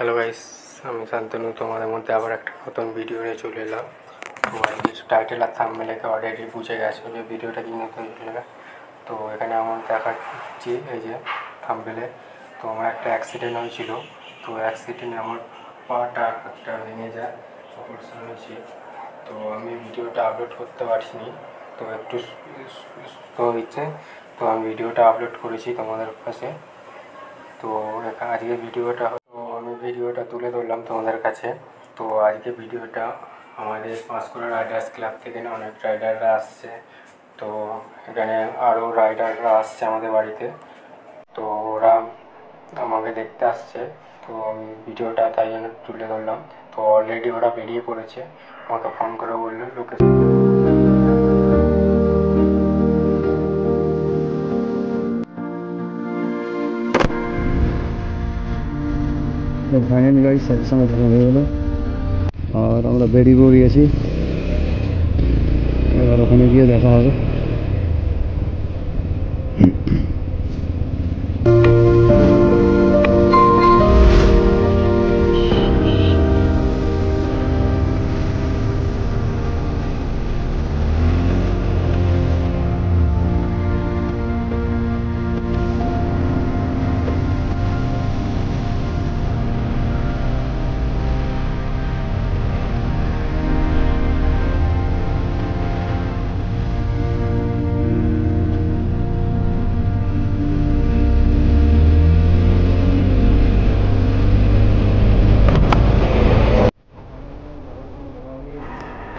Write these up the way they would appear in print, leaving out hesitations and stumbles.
Hello guys, আমি শান্তনু তোমাদের মধ্যে আবার একটা নতুন ভিডিও নিয়ে চলে এলাম। তো আজকে টাইটেল আর থাম্বনেল দেখে অলরেডি বুঝে গেছো যে ভিডিওটা কি নতুন চলে। তো এখানে আমার দেখাচ্ছি এই যে থাম্বনেলে। তো আমার একটা অ্যাক্সিডেন্ট হয়েছিল। তো অ্যাক্সিডেন্টে আমার পাটা একটা ভেঙে যায়, অপারেশন হয়েছে। তো আমি ভিডিওটা আপলোড করতে পারছিনি, তো একটু স্লো হচ্ছে। তো আমি ভিডিওটা আপলোড করেছি তোমাদের কাছে। তো আজকে আমি ভিডিওটা তুলে ধরলাম তোমাদের কাছে। তো আজকে ভিডিওটা আমাদের পাঁশকুড়া রাইডার্স ক্লাব থেকে অনেক রাইডাররা আসছে। তো এখানে আরও রাইডাররা আসছে আমাদের বাড়িতে। তো ওরা আমাকে দেখতে আসছে। তো আমি ভিডিওটা তাই জন্য তুলে ধরলাম। তো অলরেডি ওরা বেরিয়ে পড়েছে, আমাকে ফোন করে বললো লোকেশন। ফাইনালি গাড়ি সাথে সঙ্গে দেখা হয়ে গেলো আর আমরা বেরিয়ে পড়িয়েছি। এবার ওখানে গিয়ে দেখা হবে।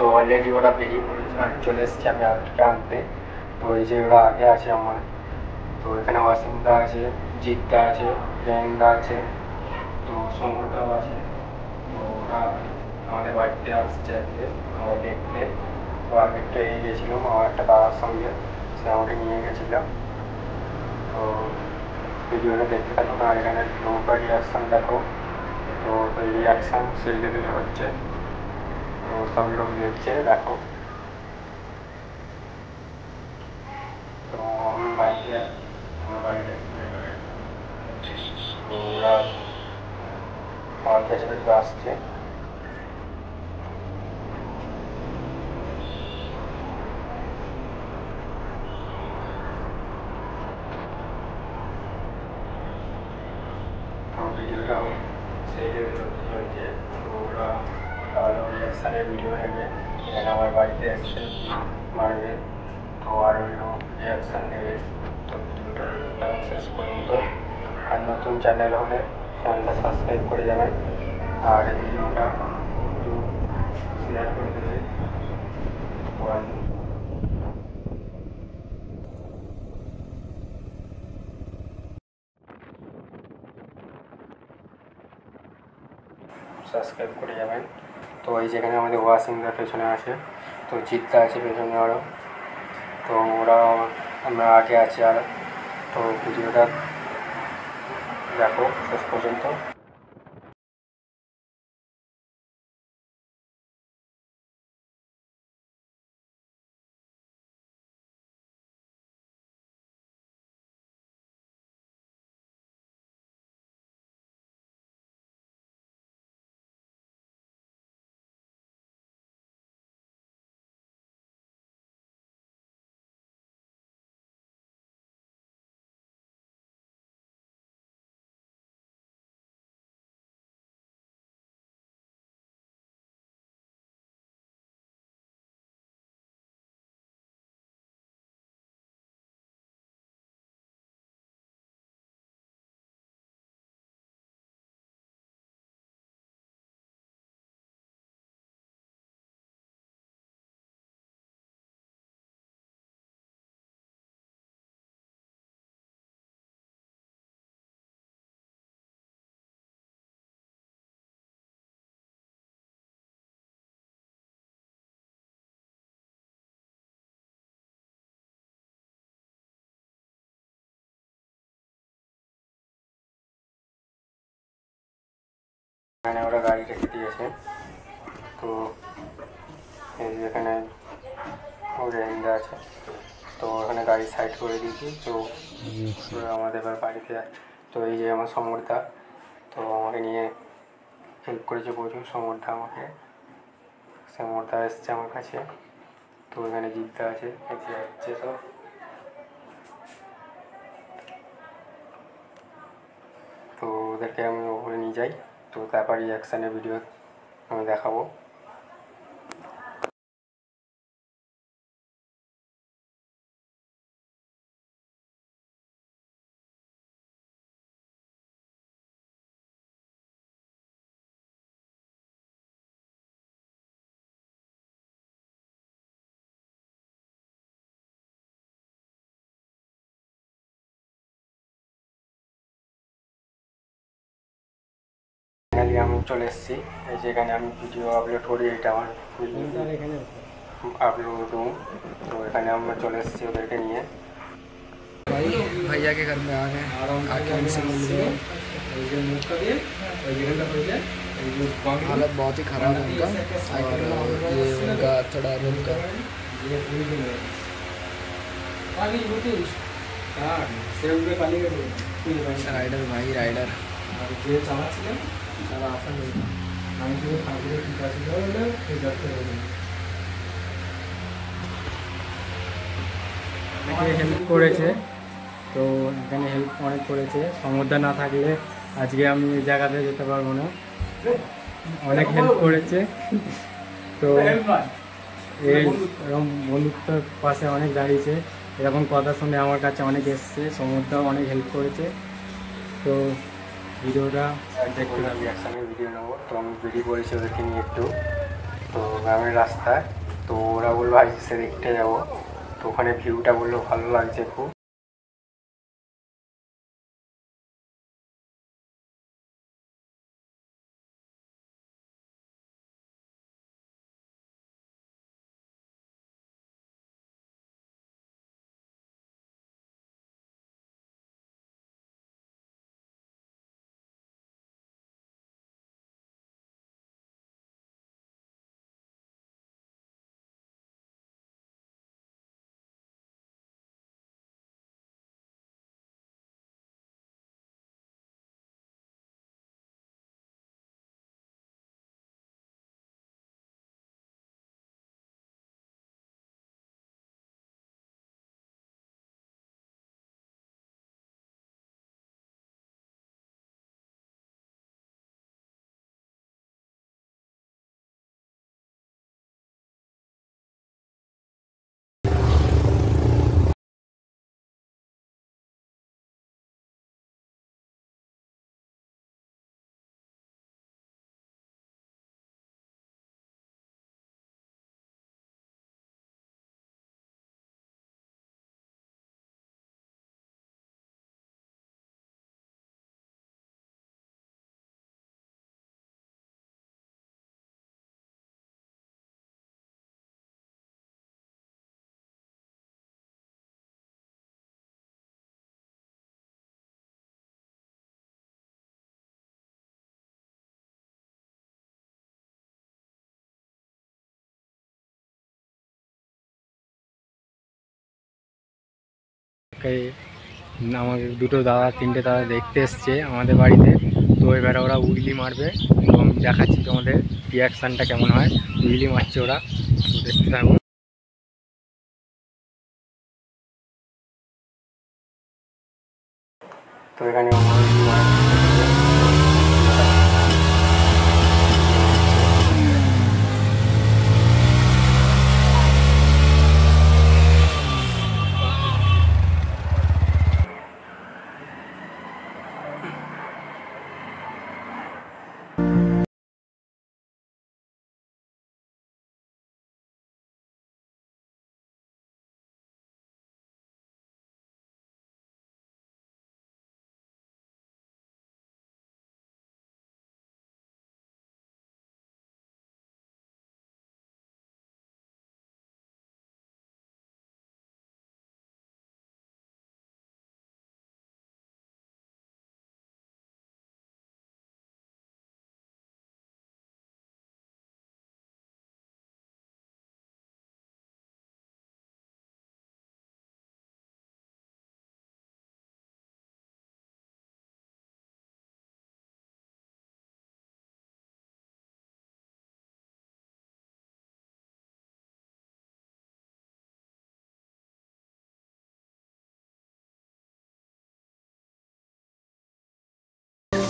তো অলরেডি ওরা বেরিয়ে পড়েছে আর চলে এসেছি আমি আগে আনতে। তো এই যে ওরা আগে আছে আমার। তো এখানে অসীমদা আছে, জিতদা আছে, জয়নদা আছে, তো শঙ্করদাও আছে। তো ওরা আমাদের বাড়িতে আসছে আজকে আমাকে দেখতে। তো আগে একটু এগিয়ে গেছিলাম আমার একটা দাদার সঙ্গে, সে আমাকে নিয়ে গেছিলাম। তো ভিডিওটা দেখতে থাকো আর এখানে নৌকা রিয়াকশান দেখো। তো এই রিয়াকশান সেই লেভেলে হচ্ছে। তো সব লোক দেখছে, দেখো। তো আমি বাড়িতে আমার বাড়িতে ওরা আমার কাছে আসছে। তো ভিডিওটাও সেই লেভেলে হচ্ছে। তো ওরা ভালো রিয়াকশানের ভিডিও নেবে, এখানে আমার বাড়িতে এসে মারবে। তো আরও রিয়াকশান নেবে। তো ভিডিওটা শেষ পর্যন্ত। আর নতুন চ্যানেল হলে চ্যানেলটা সাবস্ক্রাইব করে যাবেন আর এই ভিডিওটা একটু শেয়ার করে দেবে। সাবস্ক্রাইব করে যাবেন। তো এই যেখানে আমাদের ওয়াসিংদার পেছনে আছে, তো জিতদা আছে পেছনে আরও। তো ওরা আমরা আগে আছি আর। তো ভিডিওটা দেখো শেষ পর্যন্ত। এখানে ওরা গাড়ি রেখে দিয়েছে। তো এই যে এখানে রেঞ্জা আছে। তো ওখানে গাড়ি সাইড করে দিয়েছি। তো আমাদের এবার বাড়িতে। তো এই যে আমার সমর্থা, তো আমাকে নিয়ে হেল্প করেছে প্রচুর সমর্থা আমাকে। সমর্থা এসছে আমার কাছে। তো এখানে জিদ্দা আছে, এসে যাচ্ছে সব। তো ওদেরকে আমি ওপরে নিয়ে যাই, তো তারপর রিয়াকশানের ভিডিও আমি দেখাবো। ফাইনালি আমি চলে এসেছি, এই যেখানে আমি ভিডিও আপলোড করি, এটা আমার আপলোড রুম। তো এখানে আমরা চলে এসেছি ওদেরকে নিয়ে। भैया के घर में आ गए, आके उनसे मिल गए। हालत बहुत ही ख़राब है उनका, और ये उनका थोड़ा रूम का राइडर भाई राइडर অনেকে হেল্প করেছে, তো এখানে হেল্প অনেক করেছে। সমুদ্র না থাকলে আজকে আমি এই জায়গাতে যেতে পারবো না। অনেক হেল্প করেছে। তো এই এরকম বন্ধুত্বর পাশে অনেক দাঁড়িয়েছে, এরকম কথা শুনে আমার কাছে অনেক এসছে। সমুদ্রও অনেক হেল্প করেছে। তো ভিডিওটা দেখতে রিয়াকশানের ভিডিও নেবো। তো আমি বেরিয়ে পড়েছি ওদেরকে নিয়ে একটু, তো গ্রামের রাস্তায়। তো ওরা বললো আইসে দেখতে যাবো। তো ওখানে ভিউটা বললো ভালো লাগছে খুব। আমাকে দুটো দাদা তিনটে দাদা দেখতে এসছে আমাদের বাড়িতে। তো এবারে ওরা উইলি মারবে, এবং দেখাচ্ছি তোমাদের রিয়াকশানটা কেমন হয়। উইলি মারছে ওরা, তো দেখতে থাকো। তো এখানে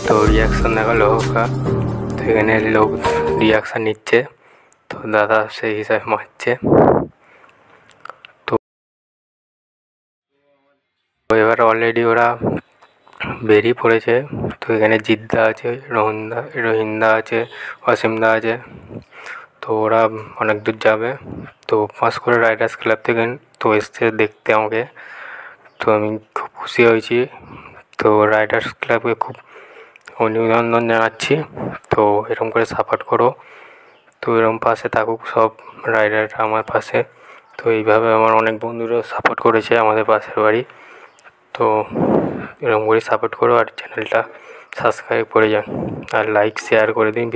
তো রিয়াকশান দেখালো হোকা, তো এখানে লোক রিয়াকশান নিচ্ছে, তো দাদা সেই হিসাবে মারছে। তো এবার অলরেডি ওরা বেরিয়ে পড়েছে। তো এখানে জিদ্দা আছে, রহিন্দা আছে, অসীমদা আছে। তো ওরা অনেক দূর যাবে। তো পাঁশকুড়া রাইডার্স ক্লাব থেকে তো এসছে দেখতে আমাকে, তো আমি খুব খুশি হয়েছি। তো রাইডার্স ক্লাবকে খুব অভিনন্দন জানাচ্ছি। তো এরকম করে সাপোর্ট করো, তো এরকম পাশে থাকুক সব রাইডাররা আমার পাশে। তো এইভাবে আমার অনেক বন্ধুরাও সাপোর্ট করেছে আমাদের পাশের বাড়ি। তো এরকম করে সাপোর্ট করো আর চ্যানেলটা সাবস্ক্রাইব করে যান আর লাইক শেয়ার করে দিন।